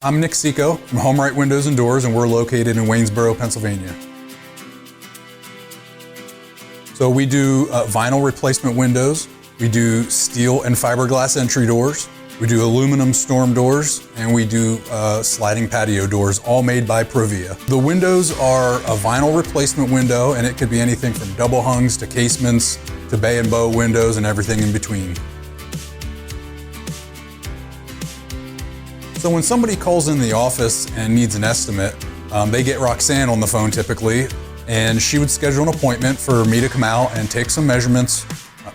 I'm Nick Seco from HomeRight Windows and Doors, and we're located in Waynesboro, Pennsylvania. So we do vinyl replacement windows, we do steel and fiberglass entry doors, we do aluminum storm doors, and we do sliding patio doors, all made by Provia. The windows are a vinyl replacement window, and it could be anything from double hungs to casements to bay and bow windows and everything in between. So when somebody calls in the office and needs an estimate, they get Roxanne on the phone typically, and she would schedule an appointment for me to come out and take some measurements,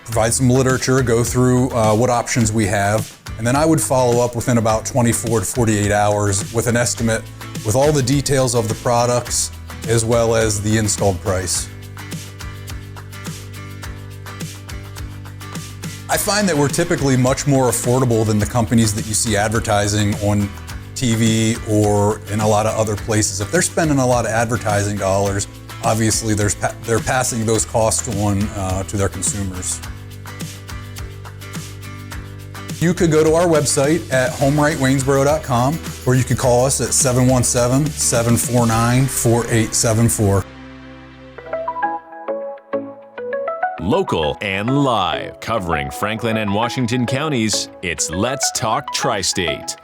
provide some literature, go through what options we have, and then I would follow up within about 24 to 48 hours with an estimate with all the details of the products as well as the installed price. I find that we're typically much more affordable than the companies that you see advertising on TV or in a lot of other places. If they're spending a lot of advertising dollars, obviously they're passing those costs on to their consumers. You could go to our website at homerightwaynesboro.com, or you could call us at 717-749-4874. Local and live, covering Franklin and Washington counties, it's Let's Talk TriState.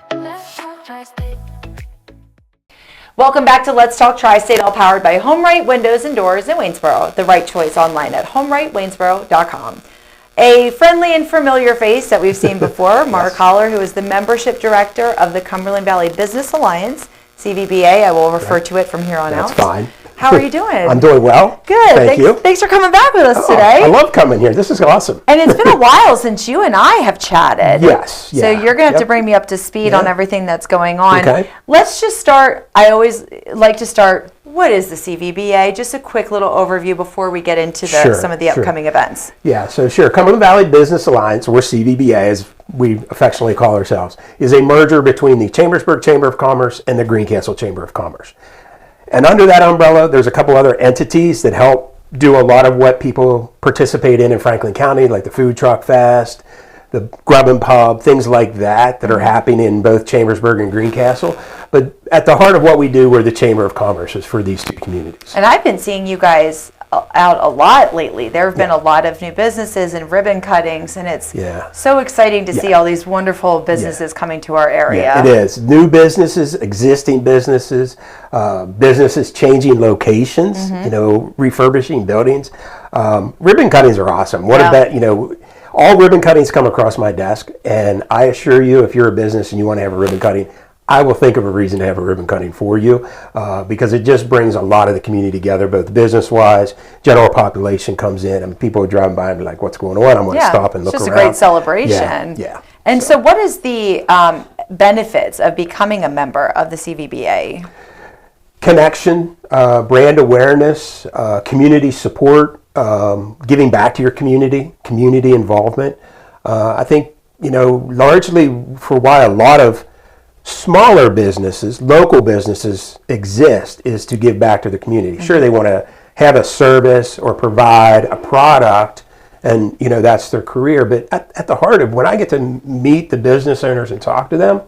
Welcome back to Let's Talk TriState, all powered by HomeRight Windows and Doors in Waynesboro. The right choice online at homerightwaynesboro.com. A friendly and familiar face that we've seen before, Mark Hollar, who is the Membership Director of the Cumberland Valley Business Alliance, CVBA. I will refer to it from here on out. That's fine. How are you doing? I'm doing well. Good. Thank you. Thanks for coming back with us today. I love coming here. This is awesome. And it's been a while since you and I have chatted. Yes. So you're going to have to bring me up to speed on everything that's going on. Okay. Let's just start. I always like to start. What is the CVBA? Just a quick little overview before we get into some of the upcoming events. Yeah, so sure. Cumberland Valley Business Alliance, or CVBA as we affectionately call ourselves, is a merger between the Chambersburg Chamber of Commerce and the Greencastle Chamber of Commerce. And under that umbrella, there's a couple other entities that help do a lot of what people participate in Franklin County, like the Food Truck Fest, the Grub and Pub, things like that are happening in both Chambersburg and Greencastle. But at the heart of what we do, we're the Chamber of Commerce for these two communities. And I've been seeing you guys out a lot lately. There have been a lot of new businesses and ribbon cuttings, and it's so exciting to see all these wonderful businesses coming to our area. Yeah, it is. New businesses, existing businesses, businesses changing locations, refurbishing buildings. Ribbon cuttings are awesome. What about, all ribbon cuttings come across my desk, and I assure you, if you're a business and you want to have a ribbon cutting, I will think of a reason to have a ribbon cutting for you because it just brings a lot of the community together, both business-wise, general population comes in, and people are driving by and be like, what's going on? I'm going to stop and look around. It's just a great celebration. Yeah. And so what is the benefits of becoming a member of the CVBA? Connection, brand awareness, community support, giving back to your community involvement. I think, largely for why a lot of smaller businesses, local businesses exist is to give back to the community. Sure, they want to have a service or provide a product, and that's their career. But at the heart of when I get to meet the business owners and talk to them,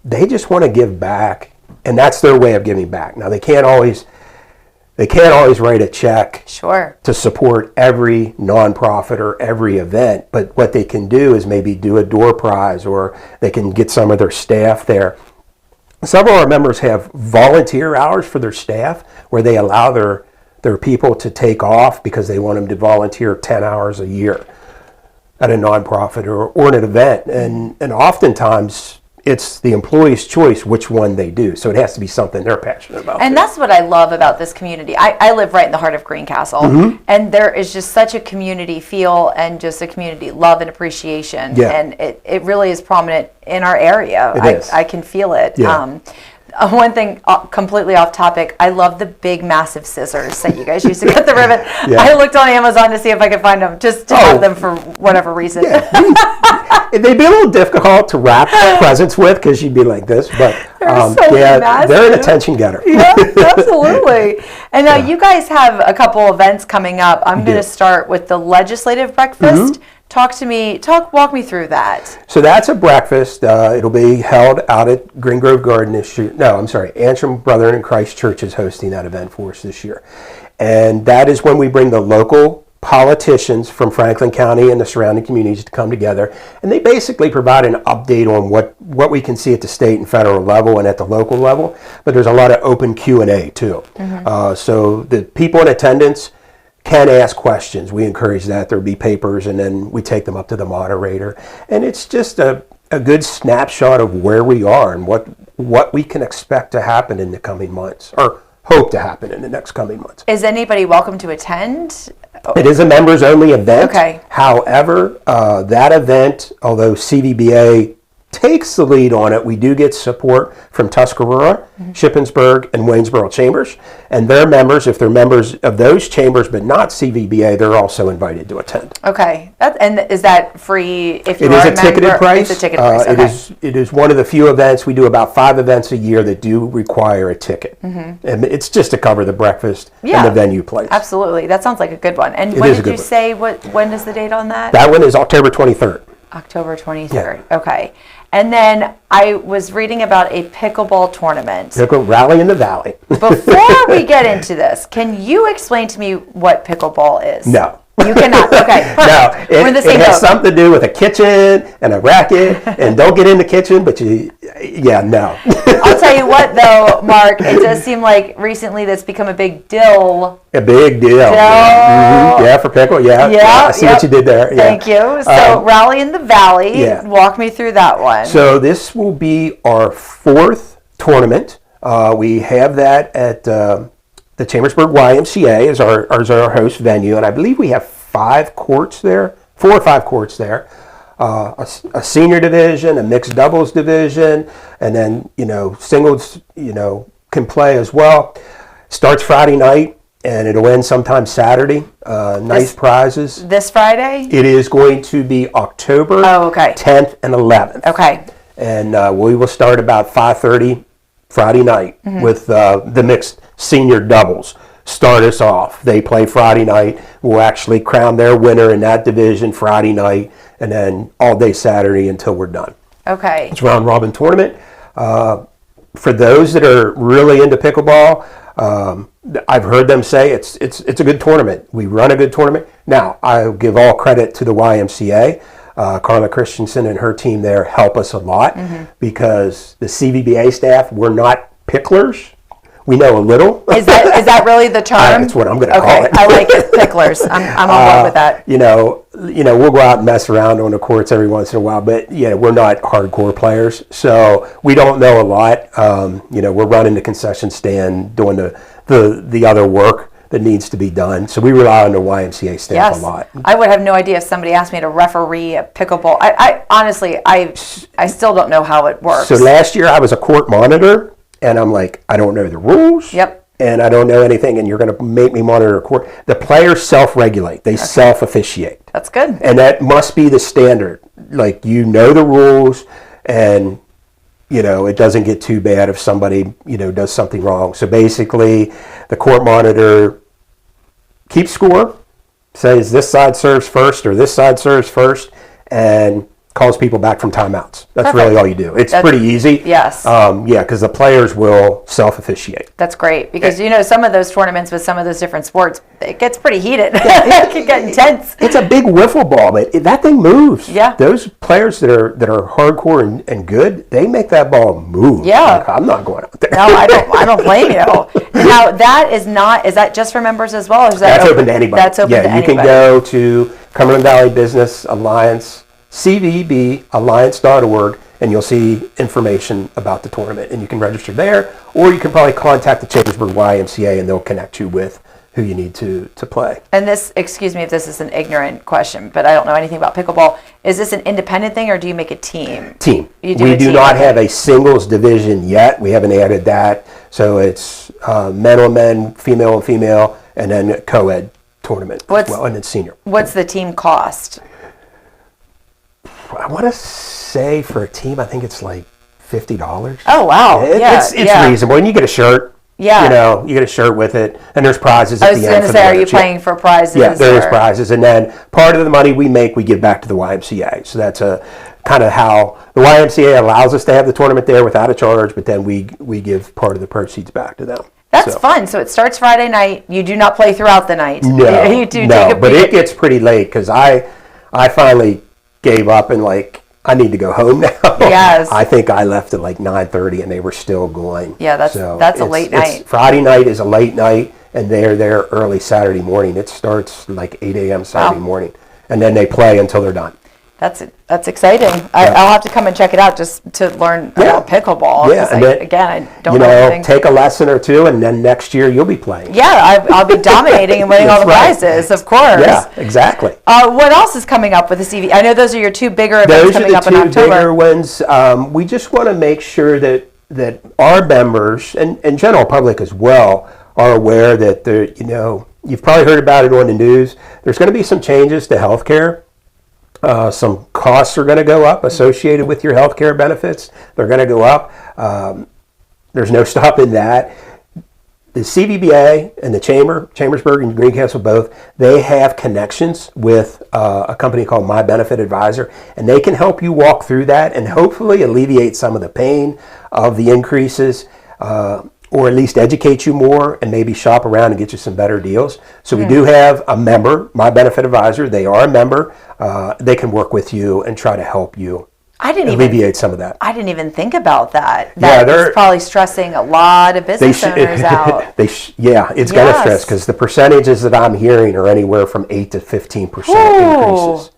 they just want to give back, and that's their way of giving back. Now they can't always write a check to support every nonprofit or every event, but what they can do is maybe do a door prize, or they can get some of their staff there. Some of our members have volunteer hours for their staff where they allow their people to take off because they want them to volunteer 10 hours a year at a nonprofit or an event. And oftentimes it's the employee's choice which one they do. So it has to be something they're passionate about. And that's what I love about this community. I live right in the heart of Greencastle, and there is just such a community feel and just a community love and appreciation. And it really is prominent in our area. I can feel it. One thing completely off topic, I love the big massive scissors that you guys use to cut the ribbon. I looked on Amazon to see if I could find them, just to have them for whatever reason. They'd be a little difficult to wrap presents with because you'd be like this, but they're an attention getter. Yeah, absolutely. And now you guys have a couple events coming up. I'm going to start with the legislative breakfast. Walk me through that. So that's a breakfast. It'll be held out at Green Grove Garden this year. No, I'm sorry. Antrim Brethren in Christ Church is hosting that event for us this year. And that is when we bring the local politicians from Franklin County and the surrounding communities to come together. And they basically provide an update on what we can see at the state and federal level and at the local level. But there's a lot of open Q&A too. So the people in attendance can ask questions. We encourage that. There'll be papers, and then we take them up to the moderator. And it's just a good snapshot of where we are and what we can expect to happen in the coming months, or hope to happen in the next coming months. Is anybody welcome to attend? It is a members-only event. Okay. However, that event, although CVBA takes the lead on it, we do get support from Tuscarora, Shippensburg, and Waynesboro chambers. And their members, if they're members of those chambers but not CVBA, they're also invited to attend. Okay. And is that free if you It are is a a member? ticketed price. It's a ticketed price. Okay. It is one of the few events. We do about 5 events a year that do require a ticket. And it's just to cover the breakfast and the venue place. Absolutely. That sounds like a good one. And when did you say, when is the date on that? That one is October 23rd. October 23rd. Yeah. Okay. And then I was reading about a pickleball tournament. Rally in the Valley. Before we get into this, can you explain to me what pickleball is? No. You cannot. Okay. No. It has something to do with a kitchen and a racket. And don't get in the kitchen, but no. I'll tell you what, though, Mark, it does seem like recently that's become a big deal. A big deal. Yeah, for pickle. Yeah. I see what you did there. Yeah. Thank you. So, Rally in the Valley. Yeah. Walk me through that one. So this will be our 4th tournament. We have that at the Chambersburg YMCA as our host venue, and I believe we have 5 courts there, 4 or 5 courts there. A senior division, a mixed doubles division, and then singles can play as well. Starts Friday night, and it'll end sometime Saturday. Nice prizes. This Friday? It is going to be October 10th and 11th. Okay. And we will start about 5:30 Friday night with the mixed senior doubles. Start us off. They play Friday night. We'll actually crown their winner in that division Friday night, and then all day Saturday until we're done. Okay. It's a round robin tournament. For those that are really into pickleball, I've heard them say it's a good tournament. We run a good tournament. Now, I give all credit to the YMCA. Carla Christensen and her team there help us a lot because the CVBA staff, we're not picklers. We know a little. Is that really the term? That's what I'm going to call it. I like it, picklers. I'm on board with that. We'll go out and mess around on the courts every once in a while, but we're not hardcore players, so we don't know a lot. We're running the concession stand, doing the other work that needs to be done. So we rely on the YMCA staff a lot. I would have no idea if somebody asked me to referee a pickleball. I honestly, I still don't know how it works. So last year I was a court monitor. And I'm like, I don't know the rules. Yep. And I don't know anything, and you're going to make me monitor a court. The players self-regulate. They self-officiate. That's good. And that must be the standard. Like, the rules, and, it doesn't get too bad if somebody, does something wrong. So basically, the court monitor keeps score, says this side serves first or this side serves first, and calls people back from timeouts. That's really all you do. That's pretty easy. Yes. Because the players will self-officiate. That's great because some of those tournaments with some of those different sports, it gets pretty heated. It can get intense. It's a big wiffle ball, but that thing moves. Yeah. Those players that are hardcore and good, they make that ball move. Yeah. Like, I'm not going out there. No, I don't blame you. Now is that just for members as well? Or is that's open to anybody. That's open to anybody. You can go to Cumberland Valley Business Alliance, CVBAlliance.org, and you'll see information about the tournament. And you can register there, or you can probably contact the Chambersburg YMCA, and they'll connect you with who you need to play. And this, excuse me if this is an ignorant question, but I don't know anything about pickleball. Is this an independent thing, or do you make a team? Team. You do we a do team. not have a singles division yet. We haven't added that. So it's men on men, female on female, and then a co-ed tournament as well, and then senior. What's the team cost? I want to say for a team, I think it's like $50. Oh, wow. It's reasonable. And you get a shirt, Yeah. You know, you get a shirt with it, and there's prizes at the end. I was going to say, are you playing for prizes? Yeah, there is prizes, and then part of the money we make, we give back to the YMCA. So that's a kind of how the YMCA allows us to have the tournament there without a charge, but then we give part of the proceeds back to them. That's fun. So it starts Friday night. You do not play throughout the night. No, you do but it gets pretty late because I finally gave up and I need to go home now. Yes. I think I left at 9:30 and they were still going. Yeah, that's a late night. Friday night is a late night, and they're there early Saturday morning. It starts 8 a.m. Saturday morning, and then they play until they're done. That's exciting. I'll have to come and check it out just to learn about pickleball. Yeah, and again, I don't know anything. Take a lesson or two, and then next year you'll be playing. Yeah, I'll be dominating and winning all the prizes, of course. Yeah, exactly. What else is coming up with the CV? I know those are your two bigger events coming up in October. Those are the two bigger ones. We just want to make sure that our members and general public as well are aware that you've probably heard about it on the news. There's going to be some changes to healthcare. Some costs are going to go up associated with your health care benefits. They're going to go up. There's no stopping that. The CVBA and the Chambersburg and Greencastle both, they have connections with a company called My Benefit Advisor, and they can help you walk through that and hopefully alleviate some of the pain of the increases, or at least educate you more and maybe shop around and get you some better deals. So we do have a member, My Benefit Advisor. They are a member. They can work with you and try to help you alleviate some of that. I didn't even think about that. They're probably stressing a lot of business owners out. It's going to stress because the percentages that I'm hearing are anywhere from 8 to 15% increases.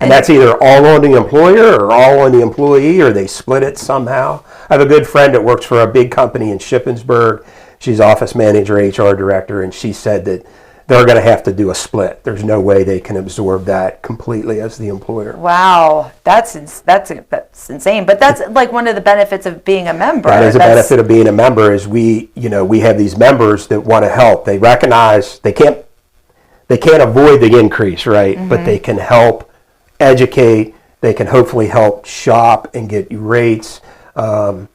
And that's either all on the employer or all on the employee, or they split it somehow. I have a good friend that works for a big company in Shippensburg. She's office manager, HR director, and she said that they're going to have to do a split. There's no way they can absorb that completely as the employer. Wow, that's insane. But that's one of the benefits of being a member. That is a benefit of being a member. Is we have these members that want to help. They recognize they can't avoid the increase, right? Mm-hmm. But they can help educate. They can hopefully help shop and get you rates, and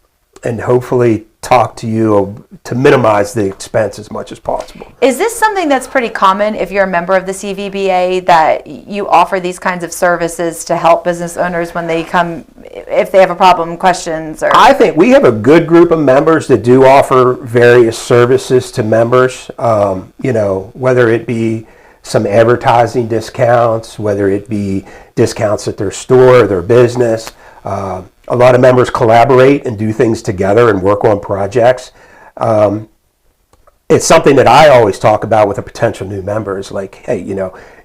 hopefully talk to you to minimize the expense as much as possible. Is this something that's pretty common if you're a member of the CVBA, that you offer these kinds of services to help business owners when they come, if they have a problem, questions? I think we have a good group of members that do offer various services to members, whether it be some advertising discounts, whether it be discounts at their store or their business. A lot of members collaborate and do things together and work on projects. It's something that I always talk about with a potential new member is hey,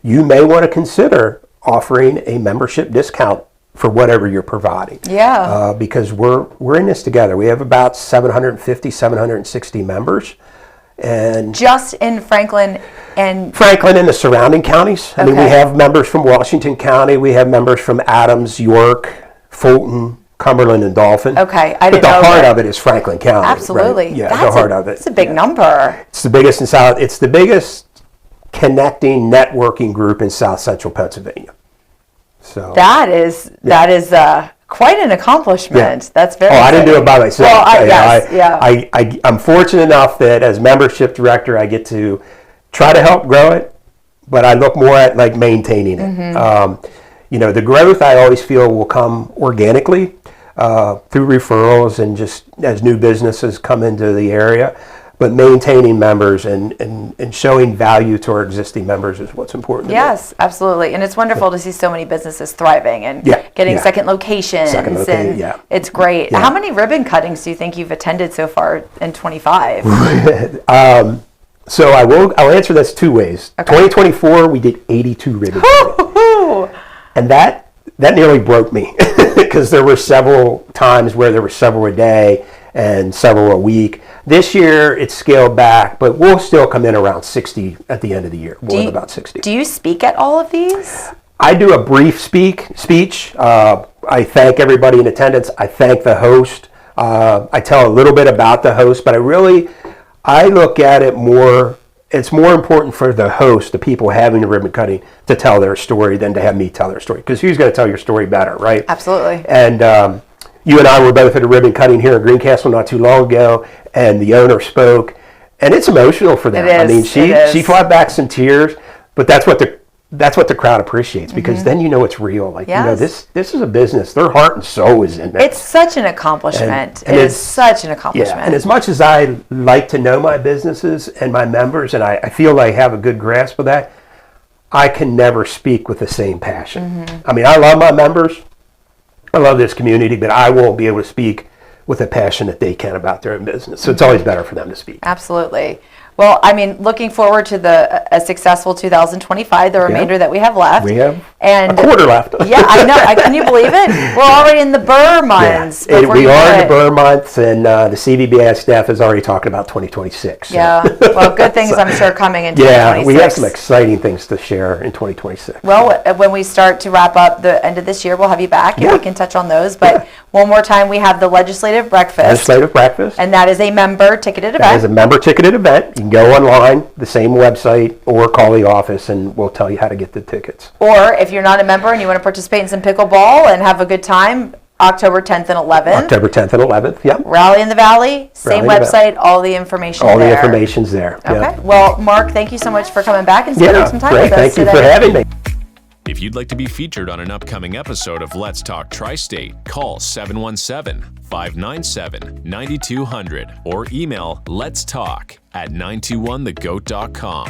you may want to consider offering a membership discount for whatever you're providing. Yeah. Because we're in this together. We have about 760 members. And just in Franklin and the surrounding counties. I mean, we have members from Washington County. We have members from Adams, York, Fulton, Cumberland, and Dauphin. Okay, but the heart of it is Franklin County. Absolutely. Right? Yeah, the heart of it. It's a big number. It's the biggest in South. It's the biggest connecting networking group in South Central Pennsylvania. So that is quite an accomplishment. Yeah. That's very. I didn't do it by myself. Well, I'm fortunate enough that as membership director, I get to try to help grow it, but I look more at maintaining it. Mm-hmm. The growth I always feel will come organically through referrals and just as new businesses come into the area. But maintaining members and showing value to our existing members is what's important. Yes, absolutely. And it's wonderful to see so many businesses thriving and getting second locations. It's great. Yeah. How many ribbon cuttings do you think you've attended so far in 25? So I'll answer this two ways. Okay. 2024, we did 82 ribbon cuttings. And that nearly broke me because there were several times where there were several a day and several a week. This year it's scaled back, but we'll still come in around 60 at the end of the year. We'll have about 60. Do you speak at all of these? I do a brief speech. I thank everybody in attendance. I thank the host. I tell a little bit about the host, but I look at it more. It's more important for the host, the people having the ribbon cutting, to tell their story than to have me tell their story. Because who's going to tell your story better, right? Absolutely. And you and I were both at a ribbon cutting here in Greencastle not too long ago, and the owner spoke, and it's emotional for them. It is, I mean, it is. she fought back some tears, but that's what the crowd appreciates, because then you know it's real. Like, you know, this is a business. Their heart and soul is in it. It's such an accomplishment. And it is such an accomplishment. Yeah, and as much as I like to know my businesses and my members, and I feel I have a good grasp of that, I can never speak with the same passion. I mean, I love my members. I love this community, but I won't be able to speak with the passion that they can about their own business. So it's always better for them to speak. Absolutely. Well, I mean, looking forward to a successful 2025, the remainder that we have left. We have and a quarter left. Yeah, I know. Can you believe it? We're already in the Burr months. Yeah. We are in the Burr months, and the CVBI staff is already talking about 2026. So. Yeah. Well, good things I'm sure coming in 2026. Yeah, we have some exciting things to share in 2026. Well, when we start to wrap up the end of this year, we'll have you back and we can touch on those. But one more time, we have the Legislative Breakfast. And that is a member ticketed event. That is a member ticketed event. You can go online, the same website, or call the office, and we'll tell you how to get the tickets. Or if you're not a member and you want to participate in some pickleball and have a good time, October 10th and 11th. October 10th and 11th, yep. Rally in the Valley, same website, all the information there. All the information's there. Okay. Yep. Well, Mark, thank you so much for coming back and spending some time with us Thank you today. for having me. If you'd like to be featured on an upcoming episode of Let's Talk Tri-State, call 717-597-9200 or email letstalk@921thegoat.com.